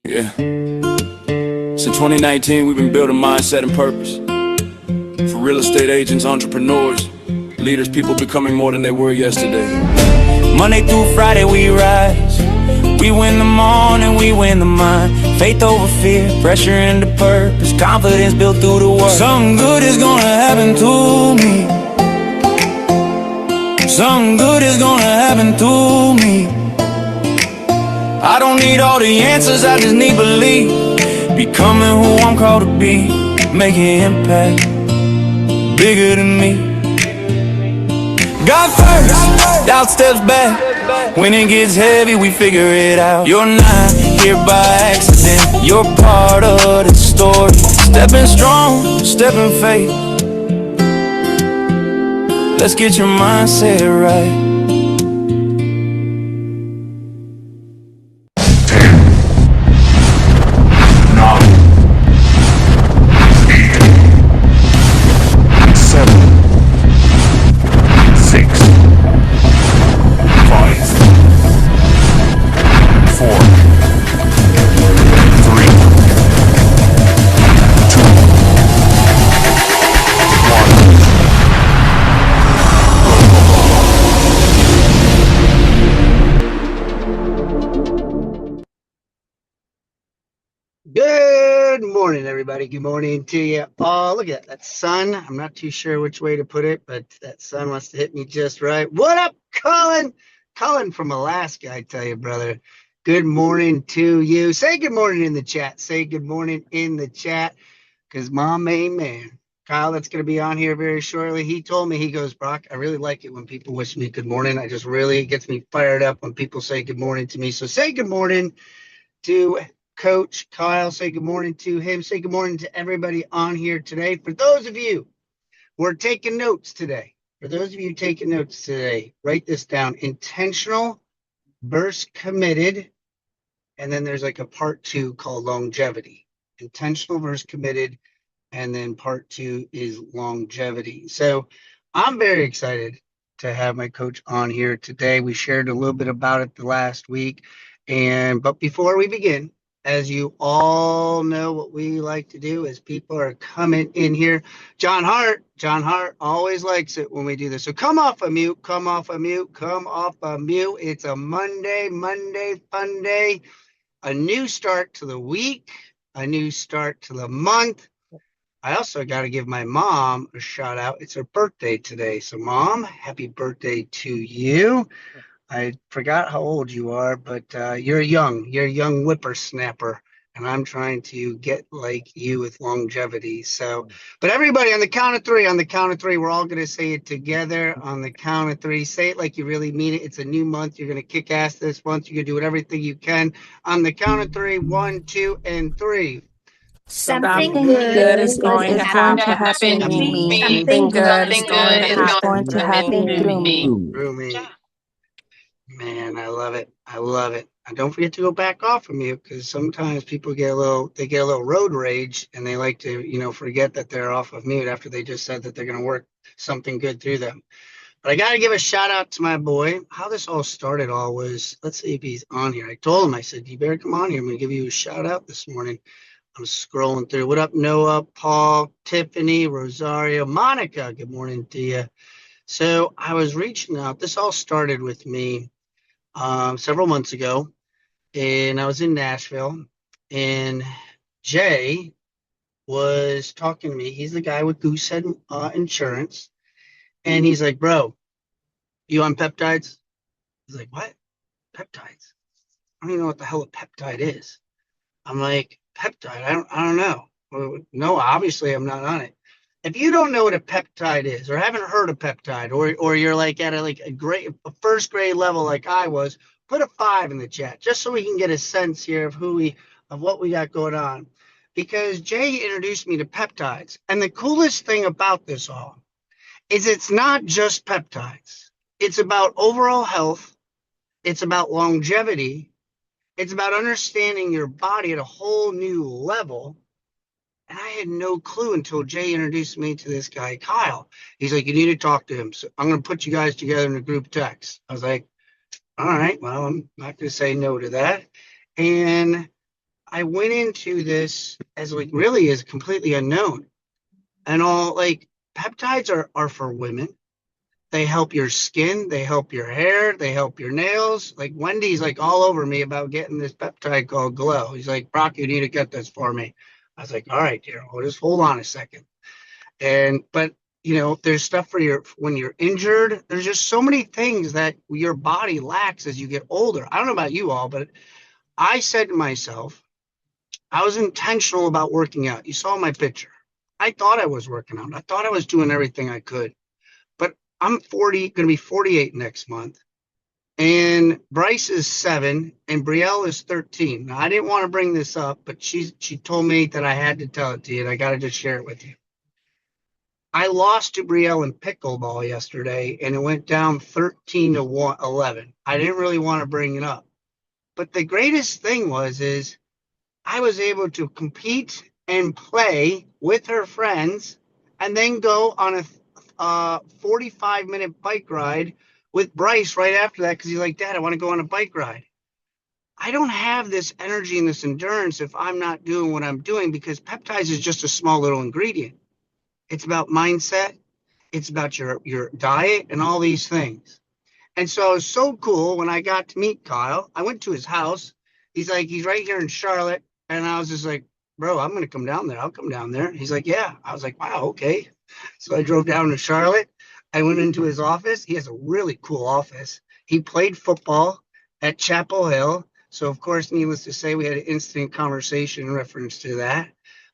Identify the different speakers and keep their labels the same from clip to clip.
Speaker 1: Yeah. Since 2019, we've been building mindset and purpose. For real estate agents, entrepreneurs, leaders, people becoming more than they were yesterday.
Speaker 2: Monday through Friday we rise. We win the morning, we win the mind. Faith over fear, pressure into purpose. Confidence built through the work. Something good is gonna happen to me. Something good is gonna happen to me. I don't need all the answers, I just need belief. Becoming who I'm called to be. Making impact bigger than me. God first, doubt steps back. When it gets heavy, we figure it out. You're not here by accident. You're part of the story. Stepping strong, stepping faith. Let's get your mindset right.
Speaker 3: 'Good morning, everybody. Good morning to you. Oh, look at that sun. I'm not too sure which way to put it, but that sun wants to hit me just right. What up, Colin? Colin from Alaska, I tell you, brother. Good morning to you. Say good morning in the chat. Say good morning in the chat, because my main man, Kyle, that's going to be on here very shortly. He told me, he goes, Brock, I really like it when people wish me good morning. It gets me fired up when people say good morning to me. So say good morning to Coach Kyle. Say good morning to him. Say good morning to everybody on here today. For those of you who are taking notes today, write this down. Intentional versus committed. And then there's like a part 2 called longevity. Intentional versus committed. And then part 2 is longevity. So I'm very excited to have my coach on here today. We shared a little bit about it the last week. But before we begin, as you all know, what we like to do is people are coming in here. John Hart always likes it when we do this. So come off of mute. It's a Monday fun day, a new start to the week, a new start to the month. I also got to give my mom a shout out. It's her birthday today. So Mom, happy birthday to you. I forgot how old you are, but you're a young whippersnapper, and I'm trying to get like you with longevity. So, but everybody on the count of three, we're all going to say it together on the count of three. Say it like you really mean it. It's a new month. You're going to kick ass this month. You're going to do everything you can on the count of three. 1, 2, and 3.
Speaker 4: Something good is going to happen to me. Something good is going to happen through me.
Speaker 3: Man, I love it. And don't forget to go back off from mute, because sometimes people get a little road rage, and they like to, forget that they're off of mute after they just said that they're going to work something good through them. But I got to give a shout out to my boy. How this all started was, let's see if he's on here. I told him, I said, you better come on here. I'm going to give you a shout out this morning. I'm scrolling through. What up, Noah, Paul, Tiffany, Rosario, Monica? Good morning to you. So I was reaching out. This all started with me several months ago, and I was in Nashville, and Jay was talking to me. He's the guy with Goosehead Insurance, and he's like, bro, you on peptides? He's like, what? Peptides? I don't even know what the hell a peptide is. I'm like, peptide? I don't know. Well, no, obviously I'm not on it. If you don't know what a peptide is, or haven't heard of peptide, or you're like at a first grade level like I was, put a 5 in the chat, just so we can get a sense here of what we got going on. Because Jay introduced me to peptides, and the coolest thing about this all is it's not just peptides. It's about overall health. It's about longevity. It's about understanding your body at a whole new level. And I had no clue until Jay introduced me to this guy, Kyle. He's like, you need to talk to him. So I'm going to put you guys together in a group text. I was like, all right, well, I'm not going to say no to that. And I went into this as like really is completely unknown. And all like peptides are for women. They help your skin, they help your hair, they help your nails. Like Wendy's like all over me about getting this peptide called Glow. He's like, Brock, you need to get this for me. I was like, all right, dear, well, just hold on a second. But there's stuff for when you're injured. There's just so many things that your body lacks as you get older. I don't know about you all, but I said to myself, I was intentional about working out. You saw my picture. I thought I was working out. I thought I was doing everything I could. But I'm 40, going to be 48 next month. And Bryce is 7 and Brielle is 13. Now, I didn't want to bring this up, but she told me that I had to tell it to you, and I got to just share it with you. I lost to Brielle in pickleball yesterday, and it went down 13-11. I didn't really want to bring it up. But the greatest thing is I was able to compete and play with her friends and then go on a 45-minute bike ride with Bryce right after that because he's like, Dad, I want to go on a bike ride. I don't have this energy and this endurance if I'm not doing what I'm doing because peptides is just a small little ingredient. It's about mindset. It's about your diet and all these things. And so it was so cool when I got to meet Kyle. I went to his house. He's like, he's right here in Charlotte. And I was just like, bro, I'm going to come down there. I'll come down there. He's like, yeah. I was like, wow, okay. So I drove down to Charlotte. I went into his office. He has a really cool office. He played football at Chapel Hill. So, of course, needless to say, we had an instant conversation in reference to that.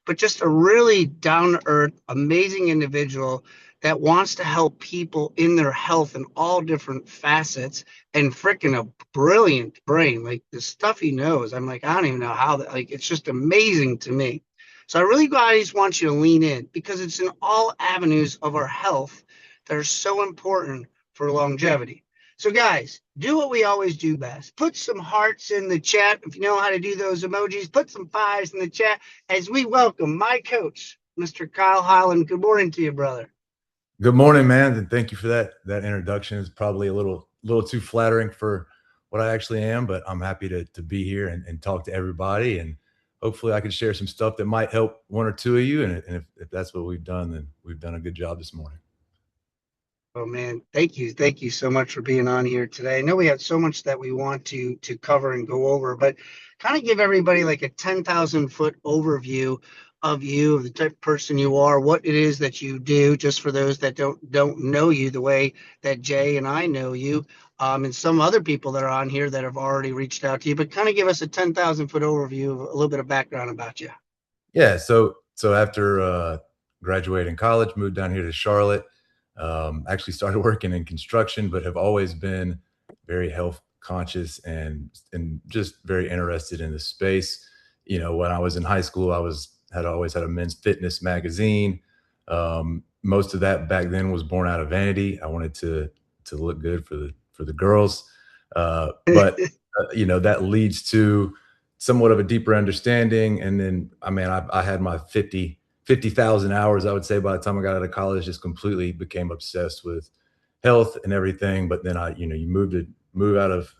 Speaker 3: But just a really down-to-earth, amazing individual that wants to help people in their health in all different facets and freaking a brilliant brain. Like the stuff he knows, I'm like, I don't even know how that, like, it's just amazing to me. So I really guys want you to lean in because it's in all avenues of our health that are so important for longevity. So guys, do what we always do best. Put some hearts in the chat. If you know how to do those emojis, put some 5s in the chat as we welcome my coach, Mr. Kyle Holland. Good morning to you, brother.
Speaker 5: Good morning, man, and thank you for that introduction. It's probably a little too flattering for what I actually am, but I'm happy to be here and talk to everybody, and hopefully I can share some stuff that might help one or two of you, and if that's what we've done, then we've done a good job this morning.
Speaker 3: Oh, man, thank you. Thank you so much for being on here today. I know we have so much that we want to cover and go over, but kind of give everybody like a 10,000-foot overview of you, of the type of person you are, what it is that you do, just for those that don't know you the way that Jay and I know you, and some other people that are on here that have already reached out to you, but kind of give us a 10,000-foot overview of a little bit of background about you.
Speaker 5: Yeah, so after graduating college, moved down here to Charlotte, actually started working in construction, but have always been very health conscious and just very interested in the space. You know, when I was in high school, I had always had a men's fitness magazine. Most of that back then was born out of vanity. I wanted to look good for the girls. But that leads to somewhat of a deeper understanding. And then, I had my 50,000 hours, I would say, by the time I got out of college, just completely became obsessed with health and everything. But then you move out of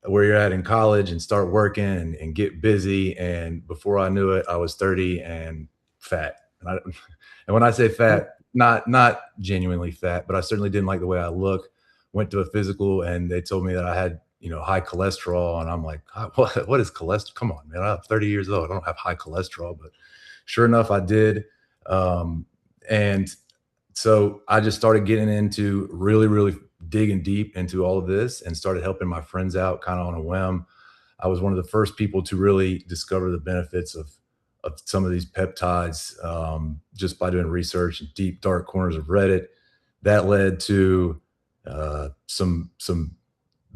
Speaker 5: where you're at in college and start working and get busy. And before I knew it, I was 30 and fat. And when I say fat, not genuinely fat, but I certainly didn't like the way I look. Went to a physical and they told me that I had, high cholesterol. And I'm like, what is cholesterol? Come on, man. I'm 30 years old. I don't have high cholesterol, but sure enough, I did. And so I just started getting into really, really digging deep into all of this and started helping my friends out kind of on a whim. I was one of the first people to really discover the benefits of some of these peptides just by doing research in deep, dark corners of Reddit. That led to some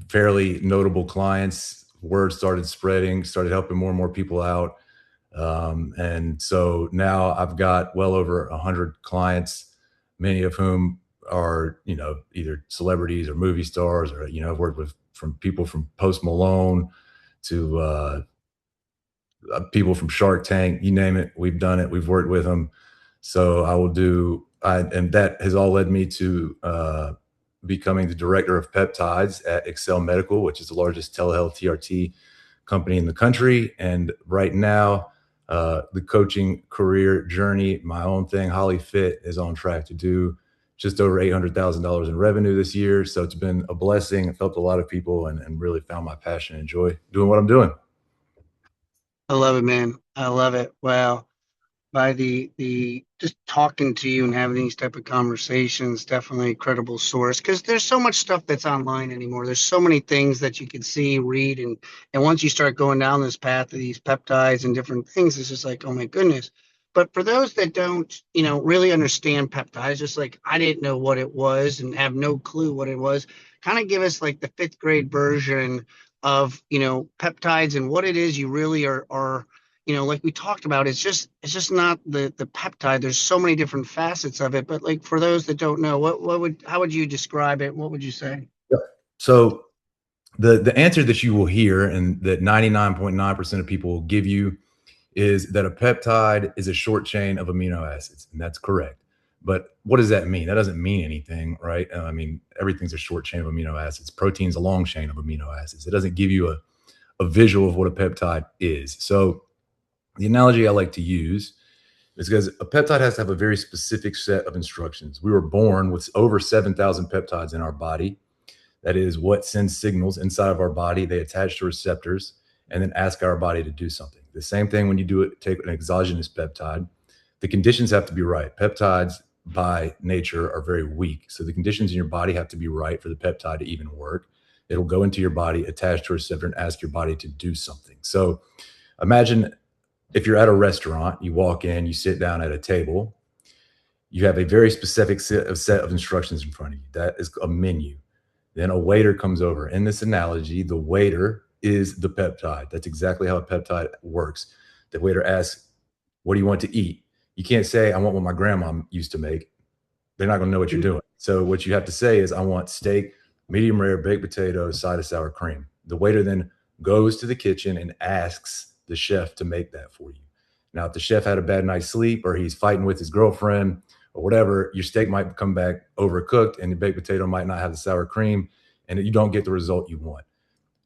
Speaker 5: fairly notable clients. Word started spreading, started helping more and more people out. And so now I've got well over 100 clients, many of whom are, either celebrities or movie stars, or, I've worked with people from Post Malone to people from Shark Tank, you name it. We've done it. We've worked with them. So and that has all led me to becoming the director of peptides at Excel Medical, which is the largest telehealth TRT company in the country. And right now, the coaching career journey, my own thing, Holly Fit, is on track to do just over $800,000 in revenue this year. So it's been a blessing. I've helped a lot of people and really found my passion and enjoy doing what I'm doing.
Speaker 3: I love it, man. I love it. Wow. By the just talking to you and having these type of conversations, definitely a credible source, because there's so much stuff that's online anymore. There's so many things that you can see, read, and once you start going down this path of these peptides and different things, it's just like, oh my goodness. But for those that don't, really understand peptides, just like I didn't know what it was and have no clue what it was, kind of give us like the fifth grade version of, peptides and what it is you really are like we talked about, it's just not the peptide. There's so many different facets of it. But like for those that don't know, how would you describe it? What would you say?
Speaker 5: Yeah. So the answer that you will hear and that 99.9% of people will give you is that a peptide is a short chain of amino acids, and that's correct. But what does that mean? That doesn't mean anything, right? I mean, everything's a short chain of amino acids. Protein's a long chain of amino acids. It doesn't give you a visual of what a peptide is. So the analogy I like to use is because a peptide has to have a very specific set of instructions. We were born with over 7,000 peptides in our body. That is what sends signals inside of our body. They attach to receptors and then ask our body to do something. The same thing when you take an exogenous peptide. The conditions have to be right. Peptides by nature are very weak. So the conditions in your body have to be right for the peptide to even work. It'll go into your body, attach to a receptor, and ask your body to do something. So imagine if you're at a restaurant, you walk in, you sit down at a table, you have a very specific set of instructions in front of you. That is a menu. Then a waiter comes over. In this analogy, the waiter is the peptide. That's exactly how a peptide works. The waiter asks, what do you want to eat? You can't say, I want what my grandma used to make. They're not going to know what you're doing. So what you have to say is, I want steak, medium rare, baked potatoes, side of sour cream. The waiter then goes to the kitchen and asks the chef to make that for you. Now, if the chef had a bad night's sleep or he's fighting with his girlfriend or whatever, your steak might come back overcooked and the baked potato might not have the sour cream and you don't get the result you want.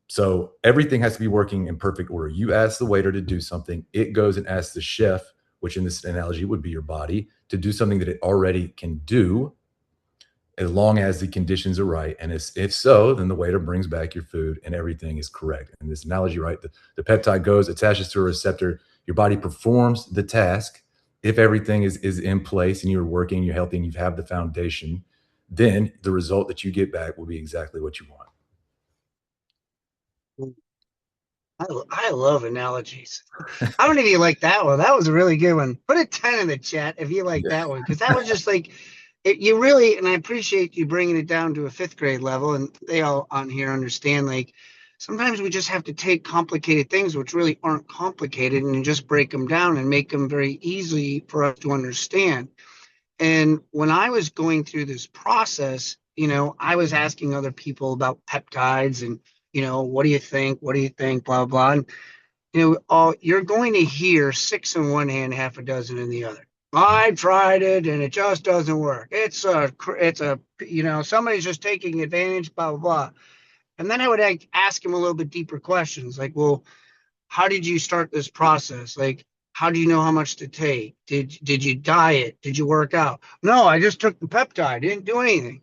Speaker 5: So everything has to be working in perfect order. You ask the waiter to do something, it goes and asks the chef, which in this analogy would be your body, to do something that it already can do as long as the conditions are right. And if so, then the waiter brings back your food and everything is correct. In this analogy, right, the peptide goes, attaches to a receptor, your body performs the task. If everything is in place and you're working, you're healthy, and you have the foundation, then the result that you get back will be exactly what you want.
Speaker 3: I love analogies. I don't know if you like that one. That was a really good one. Put a 10 in the chat if you like that one, because that was just like, you really, and I appreciate you bringing it down to a fifth grade level, and they all on here understand, like, sometimes we just have to take complicated things, which really aren't complicated, and just break them down and make them very easy for us to understand. And when I was going through this process, I was asking other people about peptides and, what do you think? What do you think? Blah, blah. And, you're going to hear 6 in one hand, half a dozen in the other. I tried it and it just doesn't work. It's somebody's just taking advantage, blah, blah, blah. And then I would ask him a little bit deeper questions like, well, how did you start this process? Like, how do you know how much to take? Did you diet? Did you work out? No, I just took the peptide. Didn't do anything.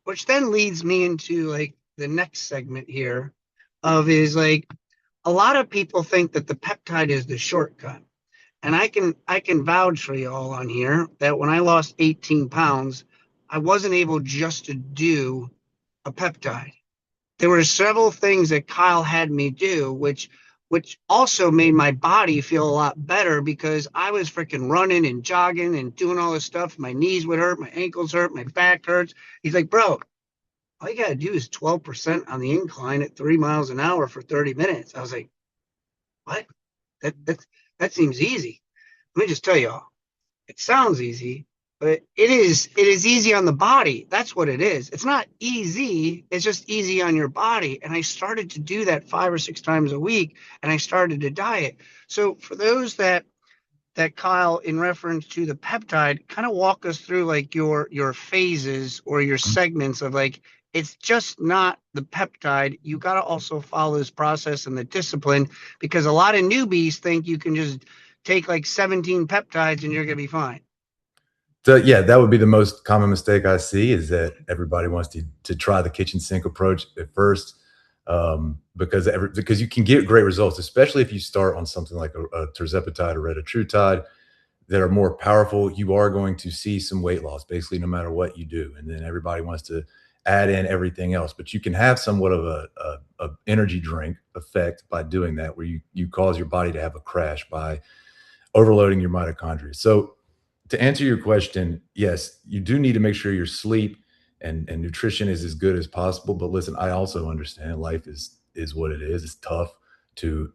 Speaker 3: Which then leads me into like the next segment here is like, a lot of people think that the peptide is the shortcut. And I can vouch for you all on here that when I lost 18 pounds, I wasn't able just to do a peptide. There were several things that Kyle had me do, which also made my body feel a lot better, because I was freaking running and jogging and doing all this stuff. My knees would hurt, my ankles hurt, my back hurts. He's like, bro, all you got to do is 12% on the incline at 3 miles an hour for 30 minutes. I was like, what? That seems easy. Let me just tell y'all, it sounds easy, but it is easy on the body. That's what it is. It's not easy. It's just easy on your body. And I started to do that 5 or 6 times a week, and I started to diet. So for those that Kyle, in reference to the peptide, kind of walk us through like your phases or your segments of like, It's just not the peptide. You got to also follow this process and the discipline, because a lot of newbies think you can just take like 17 peptides and you're going to be fine.
Speaker 5: So yeah, that would be the most common mistake I see, is that everybody wants to try the kitchen sink approach at first, because you can get great results, especially if you start on something like a tirzepatide or retatrutide that are more powerful. You are going to see some weight loss, basically, no matter what you do. And then everybody wants to add in everything else, but you can have somewhat of a energy drink effect by doing that, where you cause your body to have a crash by overloading your mitochondria. So to answer your question, yes, you do need to make sure your sleep and nutrition is as good as possible. But listen, I also understand life is what it is. It's tough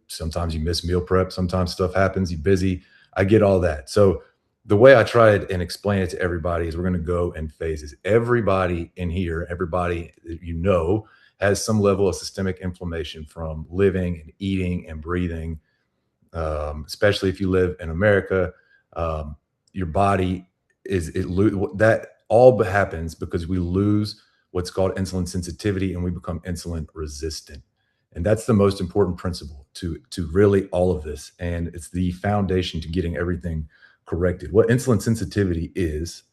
Speaker 5: sometimes you miss meal prep. Sometimes stuff happens, you're busy. I get all that. So the way I try it and explain it to everybody is we're going to go in phases. Everybody in here, everybody that has some level of systemic inflammation from living and eating and breathing, especially if you live in America. Your body that all happens because we lose what's called insulin sensitivity, and we become insulin resistant. And that's the most important principle to really all of this. And it's the foundation to getting everything corrected. What insulin sensitivity is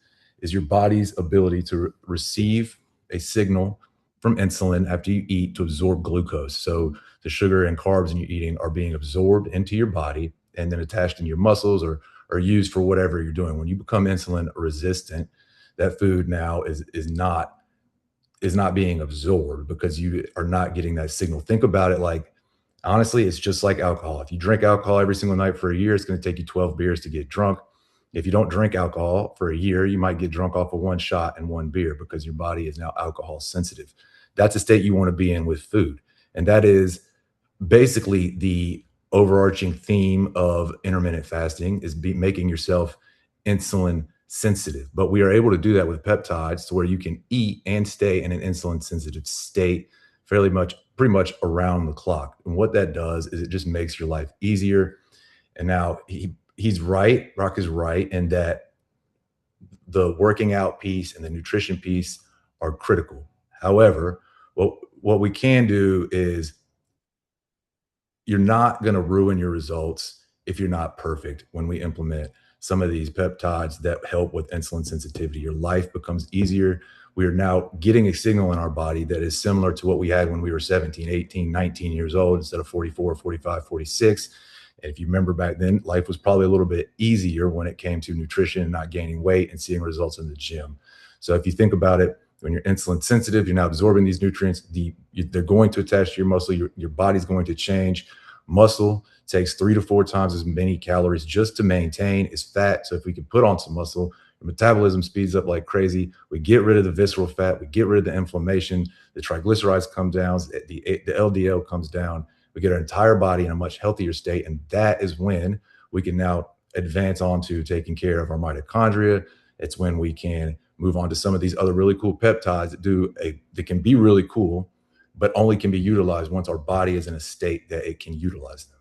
Speaker 5: your body's ability to receive a signal from insulin after you eat to absorb glucose. So the sugar and carbs in your eating are being absorbed into your body and then attached in your muscles or used for whatever you're doing. When you become insulin resistant, that food now is not being absorbed because you are not getting that signal. Think about it like, honestly, it's just like alcohol. If you drink alcohol every single night for a year, it's going to take you 12 beers to get drunk. If you don't drink alcohol for a year, you might get drunk off of one shot and one beer because your body is now alcohol sensitive. That's a state you want to be in with food. And that is basically the overarching theme of intermittent fasting, is making yourself insulin sensitive. But we are able to do that with peptides, to where you can eat and stay in an insulin sensitive state pretty much around the clock. And what that does is it just makes your life easier. And now he's right, Brock is right, in that the working out piece and the nutrition piece are critical. However, what we can do is, you're not going to ruin your results if you're not perfect when we implement some of these peptides that help with insulin sensitivity. Your life becomes easier. We are now getting a signal in our body that is similar to what we had when we were 17, 18, 19 years old instead of 44, 45, 46. And if you remember back then, life was probably a little bit easier when it came to nutrition and not gaining weight and seeing results in the gym. So if you think about it, when you're insulin sensitive, you're not absorbing these nutrients. They're going to attach to your muscle. Your body's going to change. Muscle takes 3 to 4 times as many calories just to maintain as fat. So if we can put on some muscle, your metabolism speeds up like crazy. We get rid of the visceral fat. We get rid of the inflammation. The triglycerides come down. The LDL comes down. We get our entire body in a much healthier state. And that is when we can now advance on to taking care of our mitochondria. It's when we can move on to some of these other really cool peptides that can be really cool, but only can be utilized once our body is in a state that it can utilize them.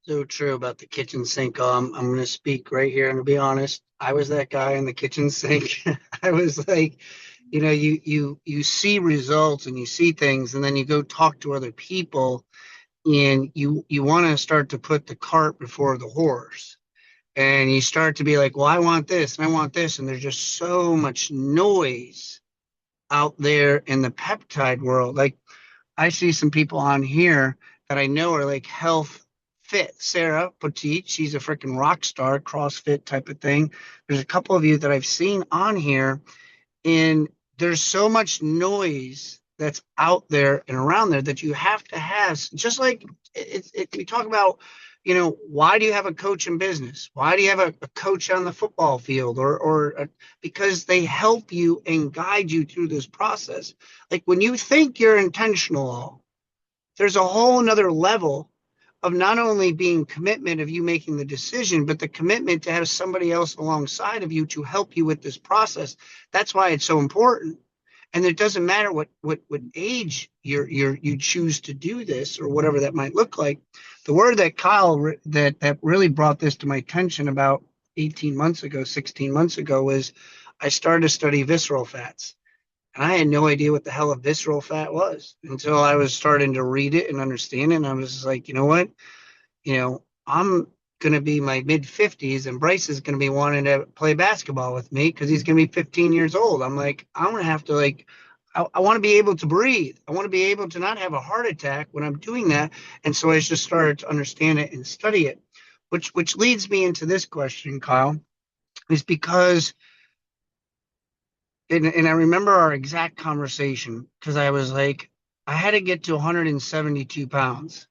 Speaker 3: So true about the kitchen sink. I'm going to speak right here and to be honest, I was that guy in the kitchen sink. I was like, you see results and you see things, and then you go talk to other people, and you want to start to put the cart before the horse. And you start to be like, well, I want this and I want this. And there's just so much noise out there in the peptide world. Like, I see some people on here that I know are like health fit. Sarah Petit, she's a freaking rock star, CrossFit type of thing. There's a couple of you that I've seen on here, and there's so much noise that's out there and around there that you have to have, just like we talk about, why do you have a coach in business? Why do you have a coach on the football field because they help you and guide you through this process. Like, when you think you're intentional, there's a whole nother level of not only being commitment of you making the decision, but the commitment to have somebody else alongside of you to help you with this process. That's why it's so important. And it doesn't matter what age you choose to do this or whatever that might look like. The word that Kyle that really brought this to my attention about 18 months ago, 16 months ago, was I started to study visceral fats. And I had no idea what the hell a visceral fat was until I was starting to read it and understand it. And I was just like, you know what? I'm going to be my mid 50s and Bryce is going to be wanting to play basketball with me because he's going to be 15 years old. I'm like, I'm going to have to I want to be able to breathe. I want to be able to not have a heart attack when I'm doing that. And so I just started to understand it and study it, which leads me into this question, Kyle, is because, and I remember our exact conversation because I was like, I had to get to 172 pounds.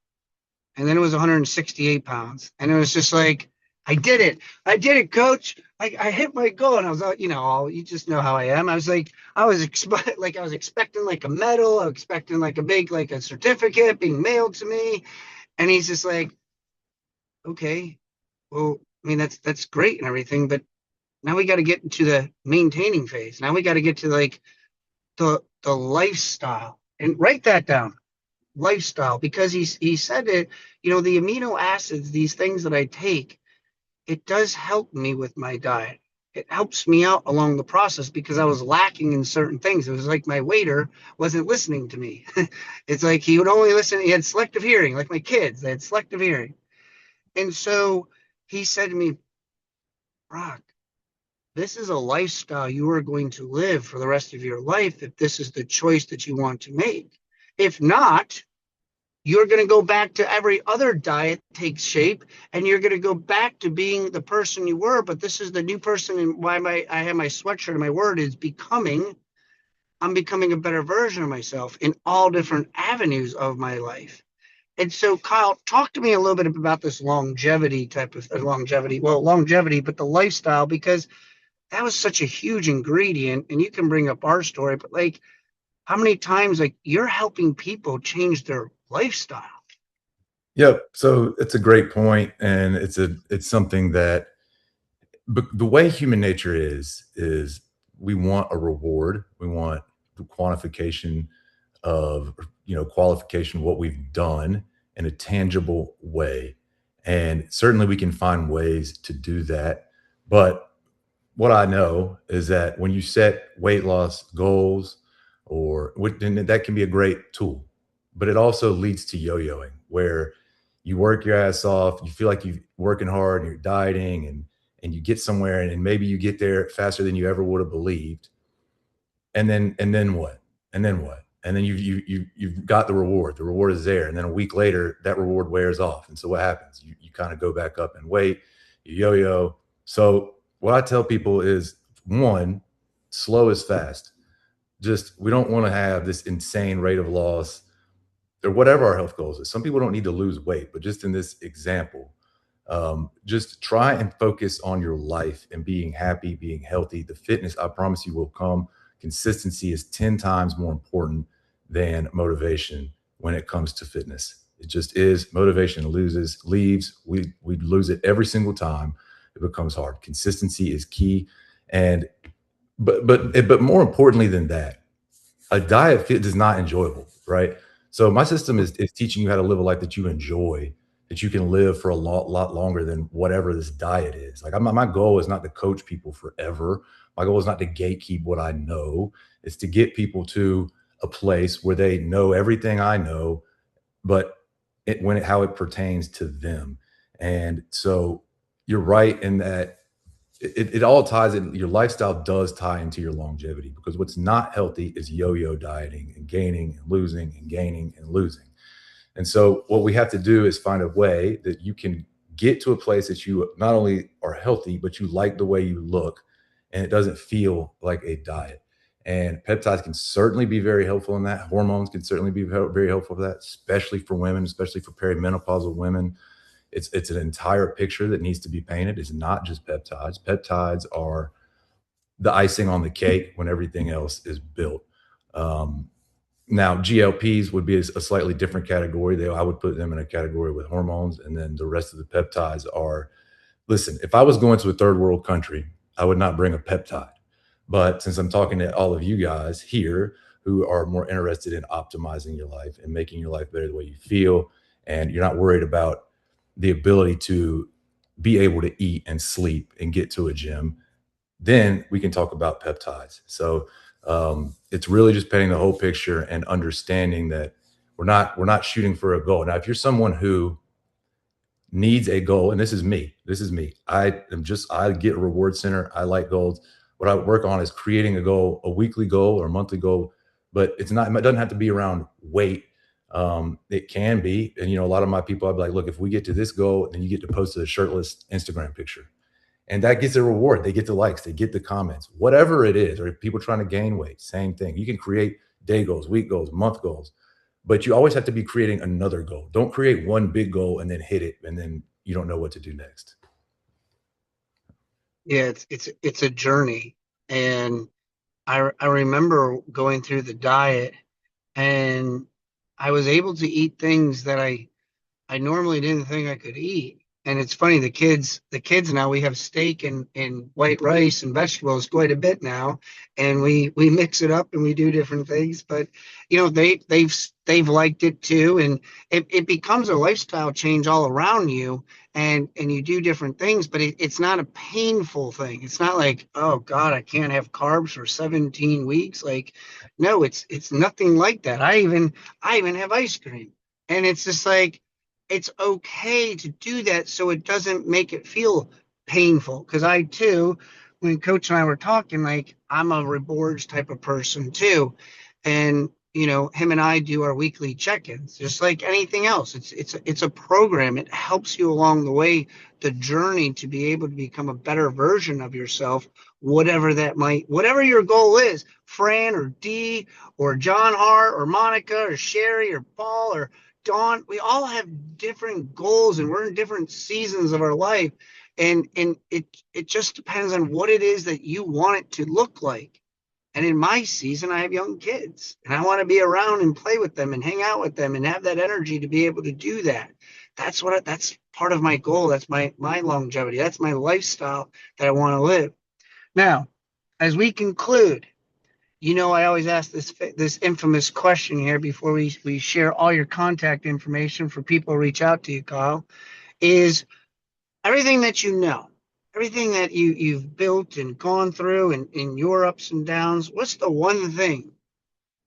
Speaker 3: And then it was 168 pounds. And it was just like, I did it, coach. I hit my goal. And I was, you just know how I am. I was like, I was expecting like a medal. I was expecting like a certificate being mailed to me. And he's just like, okay, well, I mean, that's great and everything. But now we got to get into the maintaining phase. Now we got to get to like the lifestyle, and write that down. Lifestyle, because he said it, the amino acids, these things that I take, it does help me with my diet. It helps me out along the process because I was lacking in certain things. It was like my waiter wasn't listening to me. It's like he would only listen. He had selective hearing, like my kids, they had selective hearing. And so he said to me, Brock, this is a lifestyle you are going to live for the rest of your life if this is the choice that you want to make. If not, you're going to go back to every other diet takes shape, and you're going to go back to being the person you were. But this is the new person, and why I have my sweatshirt and my word is becoming. I'm becoming a better version of myself in all different avenues of my life. And so, Kyle, talk to me a little bit about this longevity, but the lifestyle, because that was such a huge ingredient. And you can bring up our story, but like, how many times you're helping people change their lifestyle?
Speaker 5: Yep. So it's a great point, and it's something that the way human nature is we want a reward. We want the quantification of qualification of what we've done in a tangible way, and certainly we can find ways to do that. But what I know is that when you set weight loss goals, and that can be a great tool, but it also leads to yo-yoing, where you work your ass off, you feel like you're working hard and you're dieting, and you get somewhere, and maybe you get there faster than you ever would have believed. And then what? And then what? And then you've got the reward. The reward is there. And then a week later, that reward wears off. And so what happens? You kind of go back up in weight, you yo-yo. So what I tell people is, one, slow is fast. We don't want to have this insane rate of loss or whatever our health goals is. Some people don't need to lose weight, but just in this example, just try and focus on your life and being happy, being healthy. The fitness, I promise you, will come. Consistency is 10 times more important than motivation when it comes to fitness. It just is. Motivation leaves. We lose it every single time. It becomes hard. Consistency is key. And but more importantly than that, a diet fit is not enjoyable, right? So my system is teaching you how to live a life that you enjoy, that you can live for a lot longer than whatever this diet is. Like my goal is not to coach people forever. My goal is not to gatekeep what I know. It's to get people to a place where they know everything I know, but how it pertains to them. And so you're right in that it all ties in. Your lifestyle does tie into your longevity, because what's not healthy is yo-yo dieting and gaining and losing and gaining and losing. And so what we have to do is find a way that you can get to a place that you not only are healthy, but you like the way you look, and it doesn't feel like a diet. And peptides can certainly be very helpful in that. Hormones can certainly be very helpful for that, especially for women, especially for perimenopausal women. It's an entire picture that needs to be painted. It's not just peptides. Peptides are the icing on the cake when everything else is built. Now, GLPs would be a slightly different category. I would put them in a category with hormones, and then the rest of the peptides are, listen, if I was going to a third world country, I would not bring a peptide. But since I'm talking to all of you guys here who are more interested in optimizing your life and making your life better the way you feel, and you're not worried about the ability to be able to eat and sleep and get to a gym, then we can talk about peptides. So it's really just painting the whole picture and understanding that we're not shooting for a goal. Now, if you're someone who needs a goal, and this is me, I get a reward center. I like goals. What I work on is creating a goal, a weekly goal or a monthly goal, but it doesn't have to be around weight. It can be. And, a lot of my people, I'd be like, look, if we get to this goal, then you get to post a shirtless Instagram picture. And that gets a reward. They get the likes, they get the comments, whatever it is. Or if people trying to gain weight, same thing. You can create day goals, week goals, month goals, but you always have to be creating another goal. Don't create one big goal and then hit it, and then you don't know what to do next.
Speaker 3: Yeah, it's a journey. And I remember going through the diet, and I was able to eat things that I normally didn't think I could eat. And it's funny, the kids now, we have steak and white rice and vegetables quite a bit now, and we mix it up and we do different things. But they've liked it too, and it becomes a lifestyle change all around you, and you do different things. But it's not a painful thing. It's not like, oh God, I can't have carbs for 17 weeks. Like, no, it's nothing like that. I even have ice cream, and it's just like, it's okay to do that so it doesn't make it feel painful. Because I too, when Coach and I were talking, like, I'm a rewards type of person too, and him and I do our weekly check-ins just like anything else. It's a program. It helps you along the way, the journey to be able to become a better version of yourself, whatever your goal is. Fran or Dee or John Hart or Monica or Sherry or Paul or Dawn, we all have different goals, and we're in different seasons of our life, and it just depends on what it is that you want it to look like. And in my season, I have young kids, and I want to be around and play with them and hang out with them and have that energy to be able to do that. That's part of my goal. That's my longevity. That's my lifestyle that I want to live. Now, as we conclude, I always ask this infamous question here before we share all your contact information for people to reach out to you, Kyle, is everything that everything that you've built and gone through and in your ups and downs, what's the one thing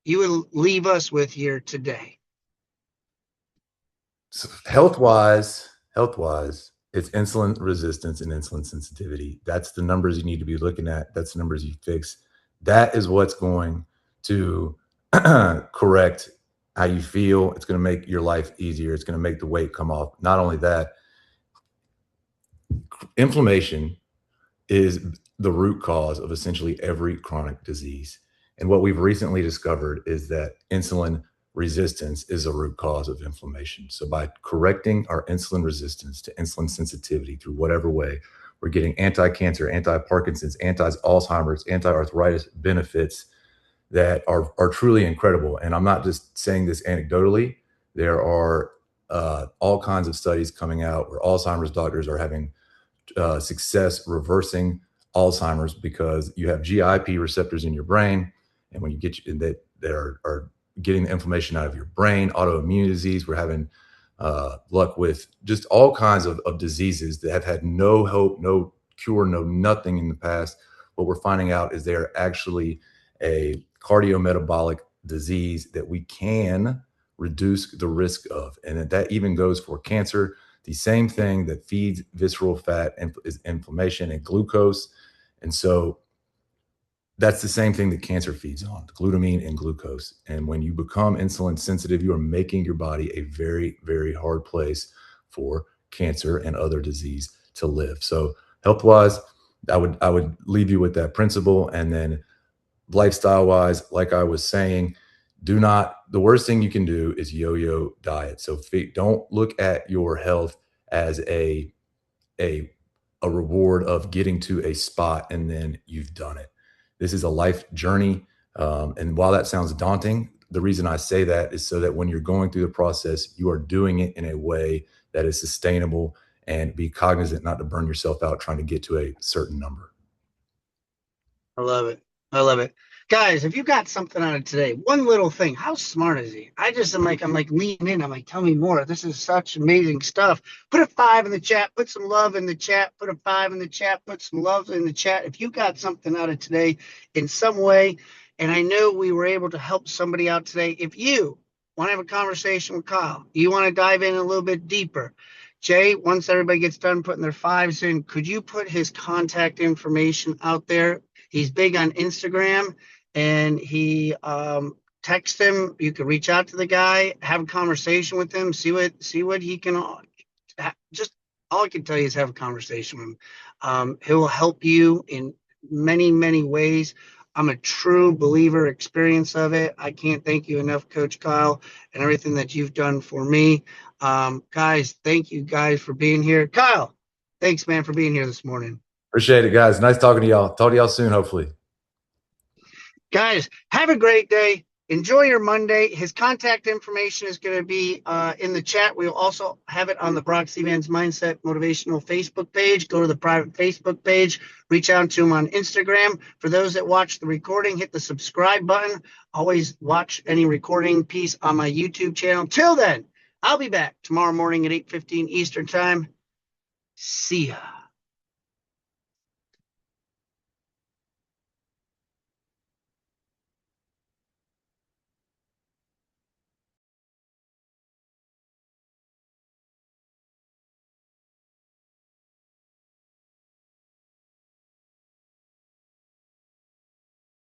Speaker 3: you would leave us with here today?
Speaker 5: So health-wise, it's insulin resistance and insulin sensitivity. That's the numbers you need to be looking at. That's the numbers you fix. That is what's going to correct how you feel. It's going to make your life easier. It's going to make the weight come off. Not only that, inflammation is the root cause of essentially every chronic disease. And what we've recently discovered is that insulin resistance is a root cause of inflammation. So by correcting our insulin resistance to insulin sensitivity through whatever way, we're getting anti-cancer, anti-Parkinson's, anti-Alzheimer's, anti-arthritis benefits that are truly incredible. And I'm not just saying this anecdotally. There are all kinds of studies coming out where Alzheimer's doctors are having success reversing Alzheimer's because you have GIP receptors in your brain. And when you get that are getting the inflammation out of your brain, autoimmune disease, we're having luck with just all kinds of diseases that have had no hope, no cure, no nothing in the past. What we're finding out is they're actually a cardiometabolic disease that we can reduce the risk of. And that even goes for cancer. The same thing that feeds visceral fat is inflammation and glucose. And so that's the same thing that cancer feeds on, glutamine and glucose. And when you become insulin sensitive, you are making your body a very, very hard place for cancer and other disease to live. So health-wise, I would leave you with that principle. And then lifestyle-wise, like I was saying, the worst thing you can do is yo-yo diet. So don't look at your health as a reward of getting to a spot and then you've done it. This is a life journey. And while that sounds daunting, the reason I say that is so that when you're going through the process, you are doing it in a way that is sustainable, and be cognizant not to burn yourself out trying to get to a certain number.
Speaker 3: I love it. Guys, if you got something out of today, one little thing, how smart is he? I'm like leaning in. I'm like, tell me more. This is such amazing stuff. Put a 5 in the chat. Put some love in the chat. Put a 5 in the chat. Put some love in the chat. If you got something out of today in some way, and I know we were able to help somebody out today. If you want to have a conversation with Kyle, you want to dive in a little bit deeper, Jay, once everybody gets done putting their 5s in, could you put his contact information out there? He's big on Instagram. And he text him. You can reach out to the guy, have a conversation with him, see what he can. Just all I can tell you is have a conversation with him. He'll help you in many ways. I'm a true believer, experience of it. I can't thank you enough, Coach Kyle, and everything that you've done for me. Guys, thank you guys for being here. Kyle, thanks, man, for being here this morning.
Speaker 5: Appreciate it, guys. Nice talking to y'all. Talk to y'all soon, hopefully.
Speaker 3: Guys, have a great day. Enjoy your Monday. His contact information is going to be in the chat. We'll also have it on the Brock Zevan's Mindset Motivational Facebook page. Go to the private Facebook page. Reach out to him on Instagram. For those that watch the recording, hit the subscribe button. Always watch any recording piece on my YouTube channel. Till then, I'll be back tomorrow morning at 8:15 Eastern Time. See ya.